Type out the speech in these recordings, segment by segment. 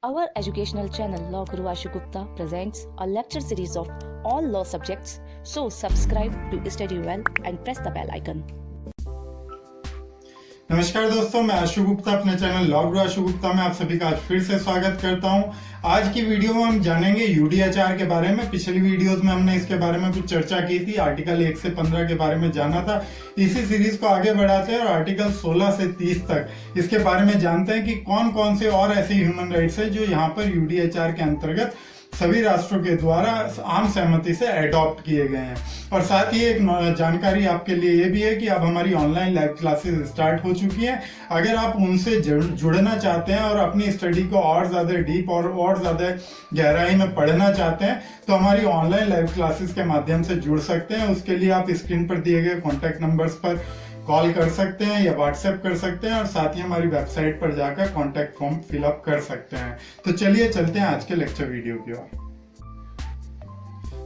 Our educational channel Law Guru Ashu Gupta presents a lecture series of all law subjects. So subscribe to study well and press the bell icon. नमस्कार दोस्तों, मैं आशु गुप्ता अपने channel law गुरु आशु गुप्ता में आप सभी का आज फिर से स्वागत करता हूं। आज की वीडियो में हम जानेंगे यूडीएचआर के बारे में। पिछली वीडियोस में हमने इसके बारे में कुछ चर्चा की थी, आर्टिकल 1 से 15 के बारे में जाना था। इसी सीरीज को आगे बढ़ाते हैं और आर्टिकल 16 से 30 तक इसके बारे में जानते हैं कि कौन कौन से और ऐसे ह्यूमन राइट्स है जो यहाँ पर यूडीएचआर के अंतर्गत सभी राष्ट्रों के द्वारा आम सहमति से एडॉप्ट किए गए हैं। और साथ ही एक जानकारी आपके लिए ये भी है कि अब हमारी ऑनलाइन लाइव क्लासेस स्टार्ट हो चुकी हैं। अगर आप उनसे जुड़ना चाहते हैं और अपनी स्टडी को और ज़्यादा डीप और ज़्यादा गहराई में पढ़ना चाहते हैं तो हमारी ऑनलाइन लाइव क्लासेस के माध्यम से जुड़ सकते हैं। उसके लिए आप स्क्रीन पर दिए गए कॉन्टैक्ट नंबर्स पर कॉल कर सकते हैं या व्हाट्सएप कर सकते हैं और साथ ही हमारी वेबसाइट पर जाकर कॉन्टैक्ट फॉर्म फिलअप कर सकते हैं। तो चलिए चलते हैं आज के लेक्चर वीडियो की ओर।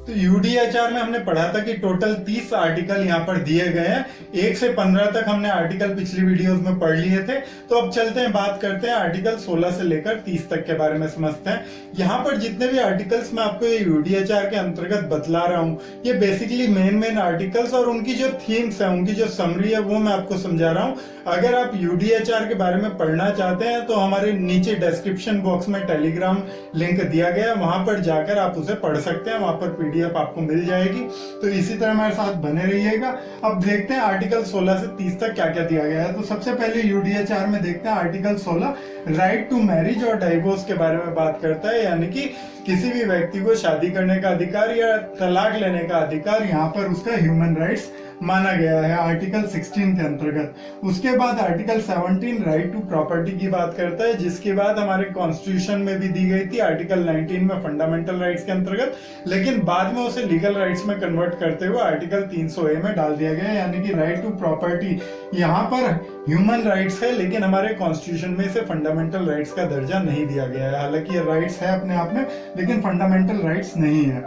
तो यूडीएचआर में हमने पढ़ा था कि टोटल 30 आर्टिकल यहाँ पर दिए गए हैं। 1 से 15 तक हमने आर्टिकल पिछली वीडियोस में पढ़ लिए थे। तो अब चलते हैं, बात करते हैं आर्टिकल 16 से लेकर 30 तक के बारे में समझते हैं। यहाँ पर जितने भी आर्टिकल्स मैं आपको ये यूडीएचआर के अंतर्गत बतला रहा हूँ, ये बेसिकली मेन आर्टिकल्स और उनकी जो थीम्स है, उनकी जो समरी है वो मैं आपको समझा रहा हूँ। अगर आप यूडीएचआर के बारे में पढ़ना चाहते हैं तो हमारे नीचे डिस्क्रिप्शन बॉक्स में टेलीग्राम लिंक दिया गया है, वहां पर जाकर आप उसे पढ़ सकते हैं। वहां पर पीडीएफ आपको मिल जाएगी। तो इसी तरह हमारे साथ बने रहिएगा। अब देखते हैं आर्टिकल 16 से 30 तक क्या क्या दिया गया है। तो सबसे पहले यूडीएचआर में देखते हैं आर्टिकल 16 राइट टू मैरिज और डाइवोर्स के बारे में बात करता है, यानी कि किसी भी व्यक्ति को शादी करने का अधिकार या तलाक लेने का अधिकार यहाँ पर उसका ह्यूमन राइट्स माना गया है आर्टिकल 16 के अंतर्गत। उसके बाद आर्टिकल 17 राइट टू प्रॉपर्टी की बात करता है, जिसके बाद हमारे कॉन्स्टिट्यूशन में भी दी गई थी आर्टिकल 19 में फंडामेंटल राइट्स के अंतर्गत, लेकिन बाद में उसे लीगल राइट्स में कन्वर्ट करते हुए आर्टिकल 300A में डाल दिया गया, यानी कि राइट टू प्रॉपर्टी यहाँ पर ह्यूमन राइट्स है, लेकिन हमारे कॉन्स्टिट्यूशन में इसे फंडामेंटल राइट्स का दर्जा नहीं दिया गया है। हालांकि ये राइट्स है अपने आप में, लेकिन फंडामेंटल राइट्स नहीं है।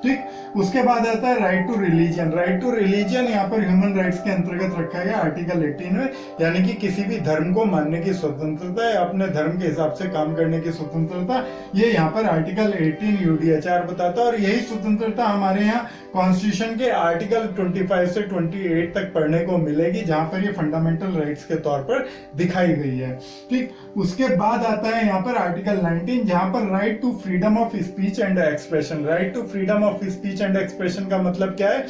ठीक, उसके बाद आता है right to religion. Right to religion यहाँ पर ह्यूमन राइट्स के अंतर्गत रखा गया आर्टिकल 18 में, यानी कि किसी भी धर्म को मानने की स्वतंत्रता या अपने धर्म के हिसाब से काम करने की स्वतंत्रता, ये यहाँ पर आर्टिकल 18 यूडीएचआर बताता है। और यही स्वतंत्रता हमारे यहाँ कॉन्स्टिट्यूशन के आर्टिकल 25 से 28 तक पढ़ने को मिलेगी, जहां पर ये फंडामेंटल राइट्स के तौर पर दिखाई गई है। ठीक, उसके बाद आता है यहाँ पर आर्टिकल 19, जहां पर right to freedom of speech and expression. Right to freedom of speech and expression का मतलब क्या है?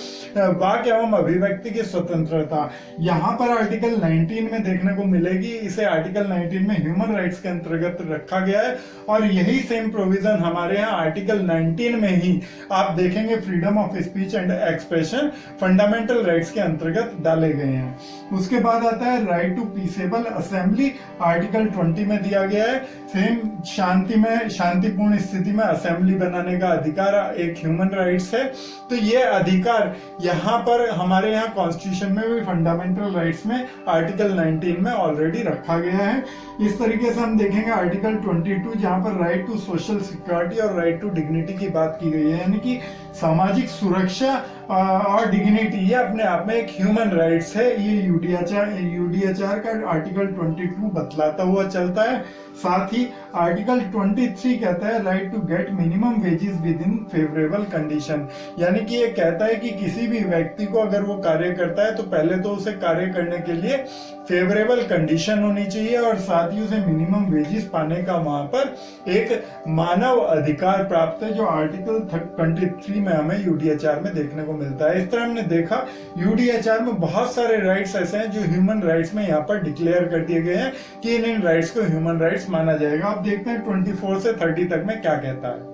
वाक्य एवं अभिव्यक्ति की स्वतंत्रता यहाँ पर आर्टिकल 19 में देखने को मिलेगी। इसे आर्टिकल 19 में ह्यूमन राइट्स के अंतर्गत रखा गया है और यही सेम प्रोविजन हमारे यहाँ आर्टिकल 19 में ही आप देखेंगे freedom of speech and expression fundamental rights के अंतर्गत डाले गए हैं। उसके बाद आता है राइट टू पीसेबल असेंबली, आर्टिकल 20 में दिया गया है। सेम शांतिपूर्ण स्थिति में असेंबली बनाने का अधिकार एक ह्यूमन राइट्स है। तो ये अधिकार यहाँ पर हमारे यहाँ कॉन्स्टिट्यूशन में भी फंडामेंटल राइट्स में आर्टिकल 19 में ऑलरेडी रखा गया है। इस तरीके से हम देखेंगे आर्टिकल 22, जहाँ पर राइट टू सोशल सिक्योरिटी और राइट टू डिग्निटी की बात की गई है, यानी कि सामाजिक सुरक्षा और डिग्निटी, ये अपने आप में एक ह्यूमन राइट्स है। ये यूडीएचआर का आर्टिकल 22 बतलाता हुआ चलता है। साथ ही आर्टिकल 23 कहता है right to get minimum wages within favourable condition, यानी कि ये कहता है कि किसी भी व्यक्ति को अगर वो कार्य करता है तो पहले तो उसे कार्य करने के लिए फेवरेबल कंडीशन होनी चाहिए और साथ ही उसे मिनिमम वेजेस पाने का वहां पर एक मानव अधिकार प्राप्त है, जो आर्टिकल 23 में हमें यूडीएचआर में देखने को मिलता है। इस तरह हमने देखा यूडीएचआर में बहुत सारे राइट्स ऐसे हैं जो ह्यूमन राइट्स में यहाँ पर डिक्लेयर कर दिए गए हैं कि इन राइट्स को ह्यूमन राइट्स माना जाएगा। अब देखते हैं 24 से 30 तक में क्या कहता है।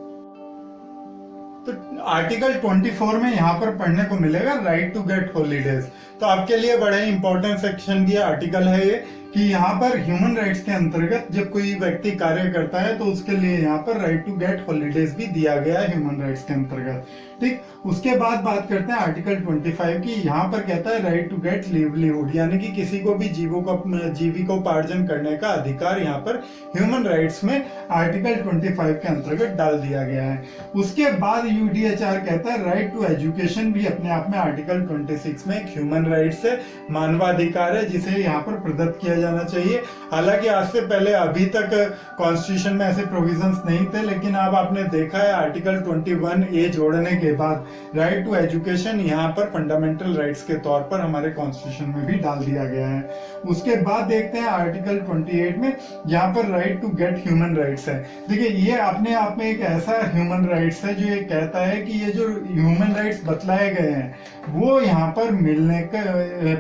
तो आर्टिकल 24 में यहाँ पर पढ़ने को मिलेगा राइट टू गेट हॉलीडेज। तो आपके लिए बड़े इंपॉर्टेंट सेक्शन की आर्टिकल है ये, कि यहाँ पर ह्यूमन राइट्स के अंतर्गत जब कोई व्यक्ति कार्य करता है तो उसके लिए यहाँ पर राइट टू गेट हॉलीडेज भी दिया गया है ह्यूमन राइट्स के अंतर्गत। ठीक, उसके बाद बात करते हैं आर्टिकल 25 की। यहाँ पर कहता है राइट टू गेट लिवलीहुड, यानी कि किसी को भी जीविकोपार्जन करने का अधिकार यहाँ पर ह्यूमन राइट्स में आर्टिकल 25 के अंतर्गत डाल दिया गया है। उसके बाद यूडीएचआर कहता है राइट टू एजुकेशन भी अपने आप में आर्टिकल 26 में एक ह्यूमन राइट्स है, मानवाधिकार है, जिसे यहाँ पर प्रदत्त किया जाना चाहिए। हालांकि आज से पहले अभी तक कॉन्स्टिट्यूशन में ऐसे प्रोविजंस नहीं थे, लेकिन अब आपने देखा है आर्टिकल 21A जोड़ने के बाद राइट टू एजुकेशन यहाँ पर फंडामेंटल राइट्स के तौर पर हमारे कॉन्स्टिट्यूशन में भी डाल दिया गया है। उसके बाद देखते हैं आर्टिकल 28 में, यहाँ पर right to get human rights है। देखिए ये अपने आप में एक ऐसा ह्यूमन राइट्स है जो ये कहता है कि ये जो ह्यूमन राइट्स बतलाए गए हैं वो यहाँ पर मिलने का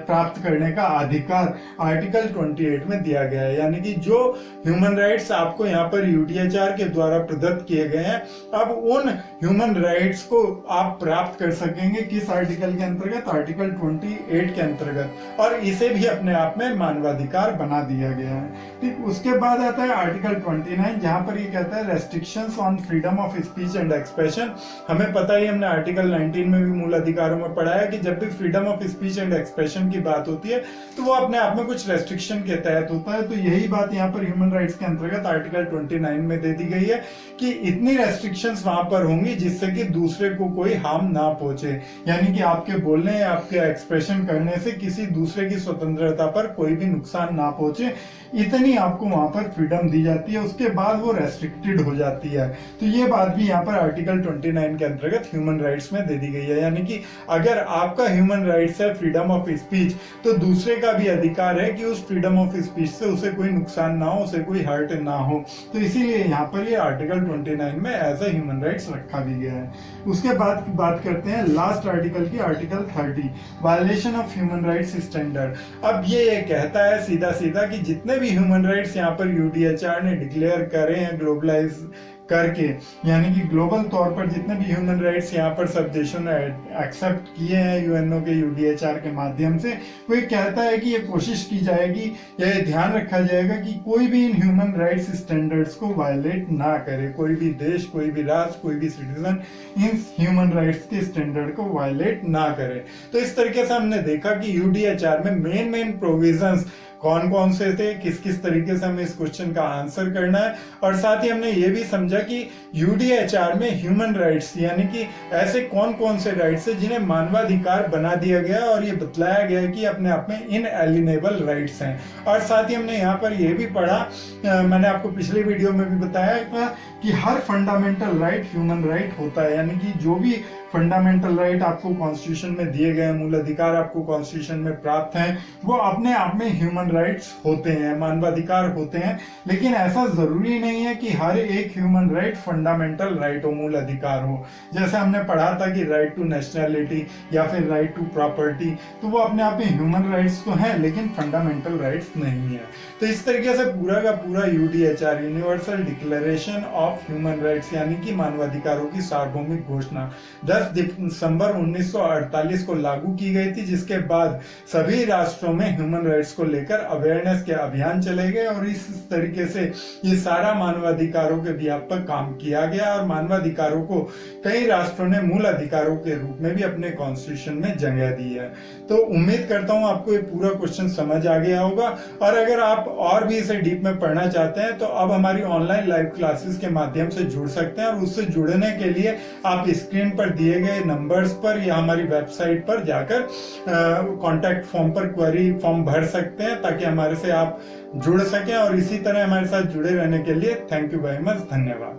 प्राप्त करने का अधिकार आर्टिकल 28 में दिया गया है। यानी कि जो ह्यूमन राइट्स आपको यहाँ पर यूडीएचआर के द्वारा प्रदत्त किए गए हैं, अब उन ह्यूमन राइट्स को आप प्राप्त कर सकेंगे किस आर्टिकल के अंतर्गत? आर्टिकल 28 के अंतर्गत, और इसे भी अपने आप में मानवाधिकार बना दिया गया है। ठीक, उसके बाद आता है आर्टिकल 29, जहां पर ये कहता है restrictions on freedom of speech and expression. हमें पता ही, हमने आर्टिकल 19 में भी मूल अधिकारों में पढ़ा है कि जब भी freedom of speech and expression की बात होती है तो वो अपने आप में कुछ रेस्ट्रिक्शन के तहत होता है। तो यही बात यहाँ पर ह्यूमन राइट्स के अंतर्गत आर्टिकल 29 में दे दी गई है कि इतनी रेस्ट्रिक्शंस वहां पर होंगी जिससे कि दूसरे को कोई हार्म ना पहुंचे, यानी कि आपके बोलने या आपके एक्सप्रेशन करने से किसी दूसरे की स्वतंत्रता पर कोई भी नुकसान ना पहुंचे, इतनी आपको वहां पर फ्रीडम दी जाती है। उसके बाद वो रेस्ट्रिक्टेड हो जाती है। तो ये बात भी यहाँ पर आर्टिकल 29 के अंतर्गत ह्यूमन राइट्स में दे दी गई है। यानी कि अगर आपका ह्यूमन राइट्स है फ्रीडम ऑफ स्पीच, तो दूसरे का भी अधिकार है कि उस फ्रीडम ऑफ स्पीच से उसे कोई नुकसान ना हो, उसे कोई हर्ट ना हो। तो इसीलिए यहाँ पर ये आर्टिकल 29 में एज ए ह्यूमन राइट्स रखा भी गया है। उसके बाद की बात करते हैं लास्ट आर्टिकल की, article 30, violation of human rights standard. अब ये कहता है सीधा सीधा कि जितने भी ह्यूमन राइट्स यहाँ पर यूडीएचआर ने डिक्लेयर करे हैं ग्लोबलाइज करके, यानी कि ग्लोबल तौर पर जितने भी ह्यूमन राइट्स यहाँ पर सब देशों ने एक्सेप्ट किए हैं यूएनओ के यूडीएचआर के माध्यम से, वो कहता है कि ये कोशिश की जाएगी, यह ध्यान रखा जाएगा कि कोई भी इन ह्यूमन राइट्स स्टैंडर्ड्स को वायलेट ना करे। कोई भी देश, कोई भी राष्ट्र, कोई भी सिटीजन इन ह्यूमन राइट्स के स्टैंडर्ड को वायलेट ना करे। तो इस तरीके से हमने देखा कि यूडीएचआर में मेन प्रोविजंस कौन कौन से थे, किस किस तरीके से हमें इस क्वेश्चन का आंसर करना है, और साथ ही हमने ये भी समझा कि यूडीएचआर में ह्यूमन राइट्स यानी कि ऐसे कौन कौन से राइट्स है जिन्हें मानवाधिकार बना दिया गया और ये बतलाया गया कि अपने आप में इनएलिनेबल राइट्स हैं। और साथ ही हमने यहाँ पर ये भी पढ़ा, मैंने आपको पिछले वीडियो में भी बताया था कि हर फंडामेंटल राइट ह्यूमन राइट होता है। यानी कि जो भी फंडामेंटल राइट आपको कॉन्स्टिट्यूशन में दिए गए, मूल अधिकार आपको कॉन्स्टिट्यूशन में प्राप्त हैं, वो अपने आप में ह्यूमन राइट्स होते हैं, मानवाधिकार होते हैं। लेकिन ऐसा जरूरी नहीं है कि हर एक ह्यूमन राइट फंडामेंटल राइट हो, मूल अधिकार हो। जैसे हमने पढ़ा था कि राइट टू नेशनैलिटी या फिर राइट टू प्रॉपर्टी, तो वो अपने आप में ह्यूमन राइट्स तो हैं लेकिन फंडामेंटल राइट्स नहीं है। तो इस तरीके से पूरा का पूरा UDHR, universal declaration of human rights, यानी कि मानवाधिकारों की सार्वभौमिक घोषणा 10 दिसंबर 1948 को लागू की गई थी, जिसके बाद सभी राष्ट्रों में ह्यूमन राइट्स को लेकर अवेयरनेस के अभियान चले गए और इस तरीके से ये सारा मानवाधिकारों के व्यापक काम किया गया और मानवाधिकारों को कई राष्ट्रों ने मूल अधिकारों के रूप में भी अपने कॉन्स्टिट्यूशन में जगह दी है। तो उम्मीद करता हूं आपको ये पूरा क्वेश्चन समझ आ गया होगा, और अगर आप और भी इसे डीप में पढ़ना चाहते हैं तो अब हमारी ऑनलाइन लाइव क्लासेस के माध्यम से जुड़ सकते हैं, और उससे जुड़ने के लिए आप स्क्रीन पर दिए गए नंबर्स पर या हमारी वेबसाइट पर जाकर कॉन्टैक्ट फॉर्म पर क्वेरी फॉर्म भर सकते हैं ताकि हमारे से आप जुड़ सकें। और इसी तरह हमारे साथ जुड़े रहने के लिए थैंक यू वेरी मच, धन्यवाद।